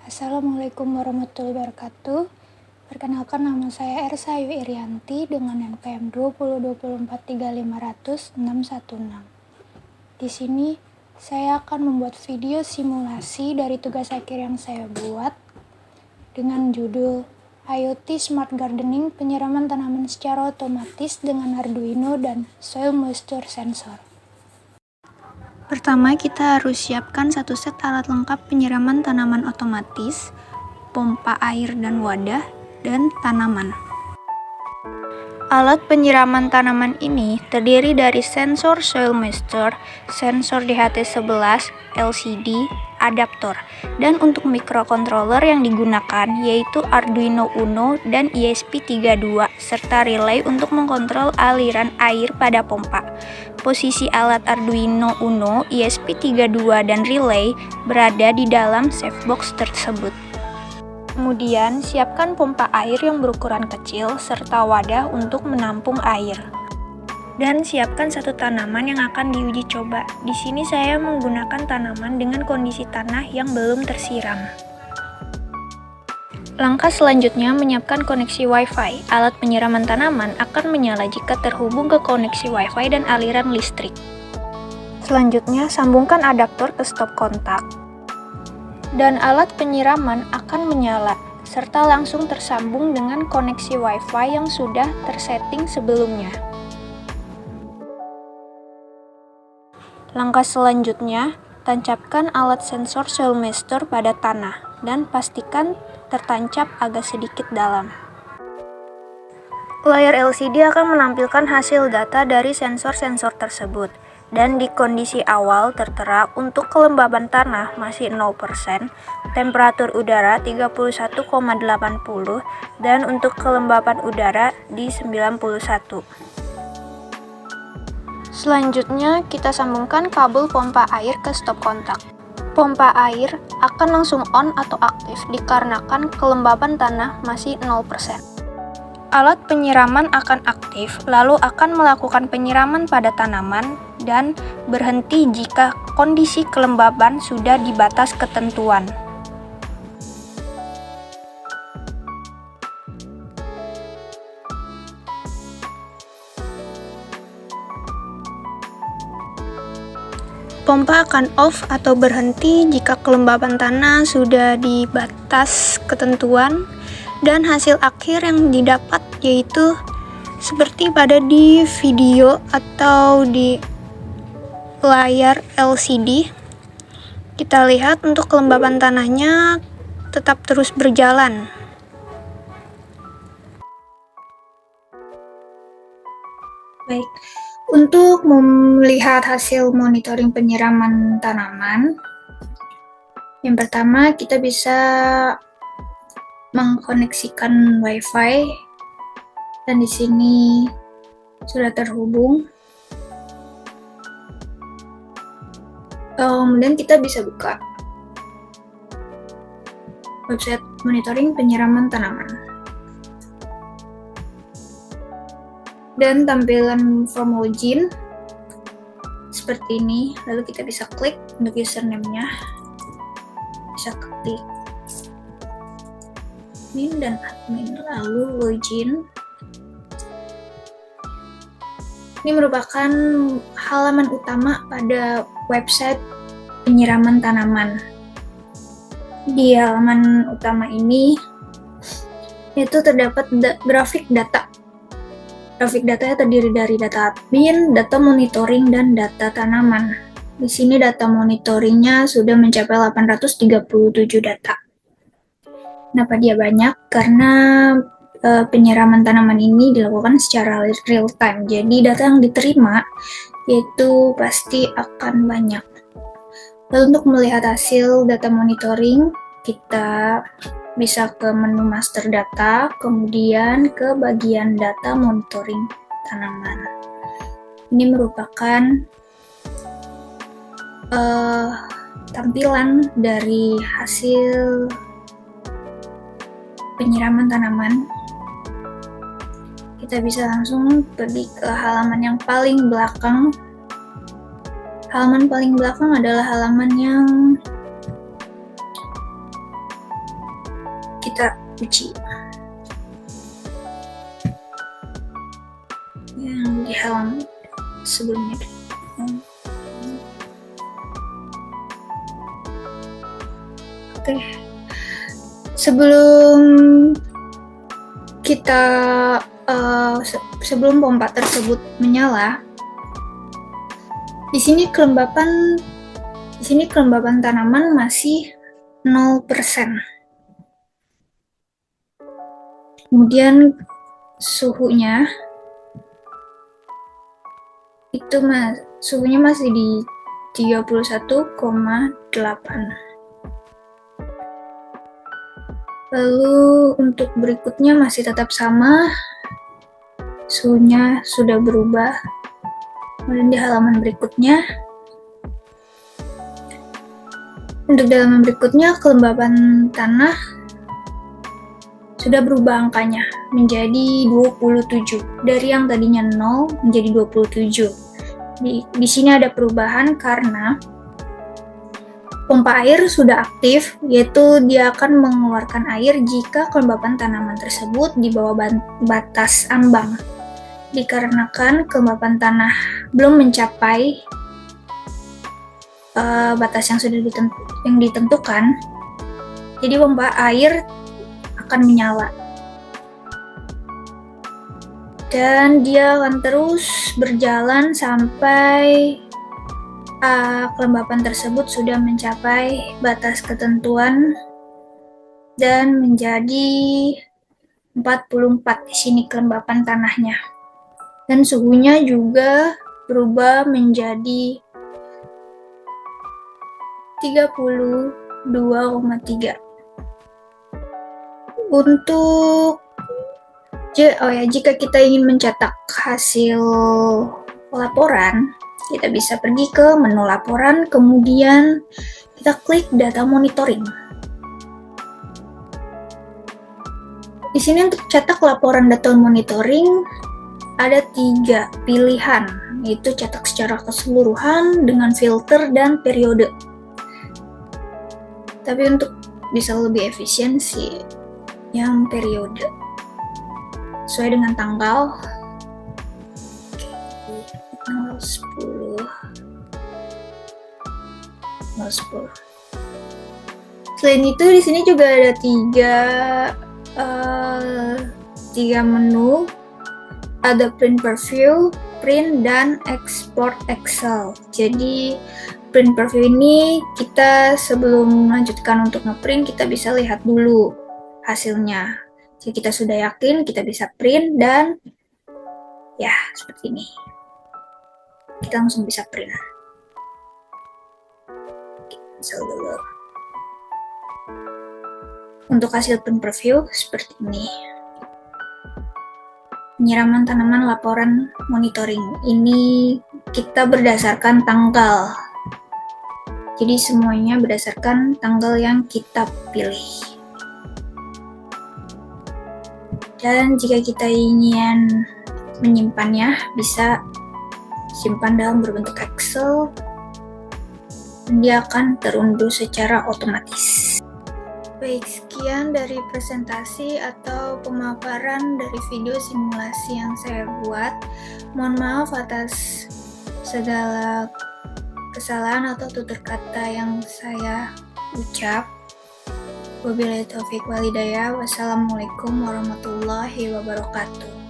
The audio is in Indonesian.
Assalamualaikum warahmatullahi wabarakatuh. Perkenalkan, nama saya Ersayu Irianti dengan NPM 20223560616. Di sini saya akan membuat video simulasi dari tugas akhir yang saya buat dengan judul IoT Smart Gardening Penyiraman Tanaman Secara Otomatis dengan Arduino dan Soil Moisture Sensor. Pertama, kita harus siapkan satu set alat lengkap penyiraman tanaman otomatis, pompa air dan wadah, dan tanaman. Alat penyiraman tanaman ini terdiri dari sensor soil moisture, sensor DHT11, LCD, adaptor, dan untuk microcontroller yang digunakan yaitu Arduino Uno dan ESP32, serta relay untuk mengontrol aliran air pada pompa. Posisi alat Arduino Uno, ESP32, dan relay berada di dalam safe box tersebut. Kemudian, siapkan pompa air yang berukuran kecil serta wadah untuk menampung air. Dan siapkan satu tanaman yang akan diuji coba. Di sini saya menggunakan tanaman dengan kondisi tanah yang belum tersiram. Langkah selanjutnya menyiapkan koneksi Wi-Fi. Alat penyiraman tanaman akan menyala jika terhubung ke koneksi Wi-Fi dan aliran listrik. Selanjutnya, sambungkan adaptor ke stop kontak. Dan alat penyiraman akan menyala, serta langsung tersambung dengan koneksi Wi-Fi yang sudah tersetting sebelumnya. Langkah selanjutnya, tancapkan alat sensor soil moisture pada tanah dan pastikan tertancap agak sedikit dalam. Layar LCD akan menampilkan hasil data dari sensor-sensor tersebut, dan di kondisi awal tertera untuk kelembaban tanah masih 0%, temperatur udara 31,80, dan untuk kelembaban udara di 91. Selanjutnya, kita sambungkan kabel pompa air ke stop kontak. Pompa air akan langsung on atau aktif dikarenakan kelembaban tanah masih 0%. Alat penyiraman akan aktif, lalu akan melakukan penyiraman pada tanaman dan berhenti jika kondisi kelembaban sudah di batas ketentuan. Pompa akan off atau berhenti jika kelembaban tanah sudah di batas ketentuan, dan hasil akhir yang didapat yaitu seperti pada di video atau di layar LCD. Kita lihat untuk kelembaban tanahnya tetap terus berjalan. Baik. Untuk melihat hasil monitoring penyiraman tanaman, yang pertama kita bisa mengkoneksikan Wi-Fi, dan di sini sudah terhubung. Kemudian kita bisa buka website monitoring penyiraman tanaman. Dan tampilan form login seperti ini, lalu kita bisa klik untuk username-nya, bisa klik admin dan admin, lalu login. Ini merupakan halaman utama pada website penyiraman tanaman. Di halaman utama ini itu terdapat grafik data. Grafik datanya terdiri dari data admin, data monitoring, dan data tanaman. Di sini data monitoringnya sudah mencapai 837 data. Kenapa dia banyak? Karena penyiraman tanaman ini dilakukan secara real time. Jadi data yang diterima itu pasti akan banyak. Lalu untuk melihat hasil data monitoring, kita bisa ke menu master data, kemudian ke bagian data monitoring tanaman. Ini merupakan tampilan dari hasil penyiraman tanaman. Kita bisa langsung pergi ke halaman yang paling belakang. Halaman paling belakang adalah halaman yang kita uji. Yang di halaman sebelumnya. Oke. Sebelum pompa tersebut menyala, di sini kelembapan tanaman masih 0%. Kemudian suhunya masih di 31,8. Lalu untuk berikutnya masih tetap sama, suhunya sudah berubah. Kemudian di halaman berikutnya, kelembapan tanah sudah berubah angkanya menjadi 27. Dari yang tadinya 0 menjadi 27. Di sini ada perubahan karena pompa air sudah aktif, yaitu dia akan mengeluarkan air jika kelembapan tanaman tersebut di bawah batas ambang. Dikarenakan kelembapan tanah belum mencapai batas yang sudah ditentukan, jadi pompa air akan menyala. Dan dia akan terus berjalan sampai kelembapan tersebut sudah mencapai batas ketentuan dan menjadi 44 di sini kelembapan tanahnya. Dan suhunya juga berubah menjadi 32,3. Jika kita ingin mencetak hasil laporan, kita bisa pergi ke menu laporan, kemudian kita klik data monitoring. Di sini untuk cetak laporan data monitoring ada 3 pilihan, yaitu cetak secara keseluruhan dengan filter dan periode. Tapi untuk bisa lebih efisiensi yang periode sesuai dengan tanggal 10. Selain itu di sini juga ada tiga menu, ada print preview, print, dan export Excel. Jadi print preview ini kita sebelum melanjutkan untuk ngeprint, kita bisa lihat dulu hasilnya. Jika kita sudah yakin, kita bisa print dan ya seperti ini. Kita langsung bisa print. Cancel dulu. Untuk hasil print preview seperti ini. Penyiraman tanaman laporan monitoring. Ini kita berdasarkan tanggal. Jadi semuanya berdasarkan tanggal yang kita pilih. Dan jika kita ingin menyimpannya, bisa simpan dalam berbentuk Excel, dan dia akan terunduh secara otomatis. Baik, sekian dari presentasi atau pemaparan dari video simulasi yang saya buat. Mohon maaf atas segala kesalahan atau tutur kata yang saya ucap. Wabillahi taufiq walhidayah. Wassalamualaikum warahmatullahi wabarakatuh.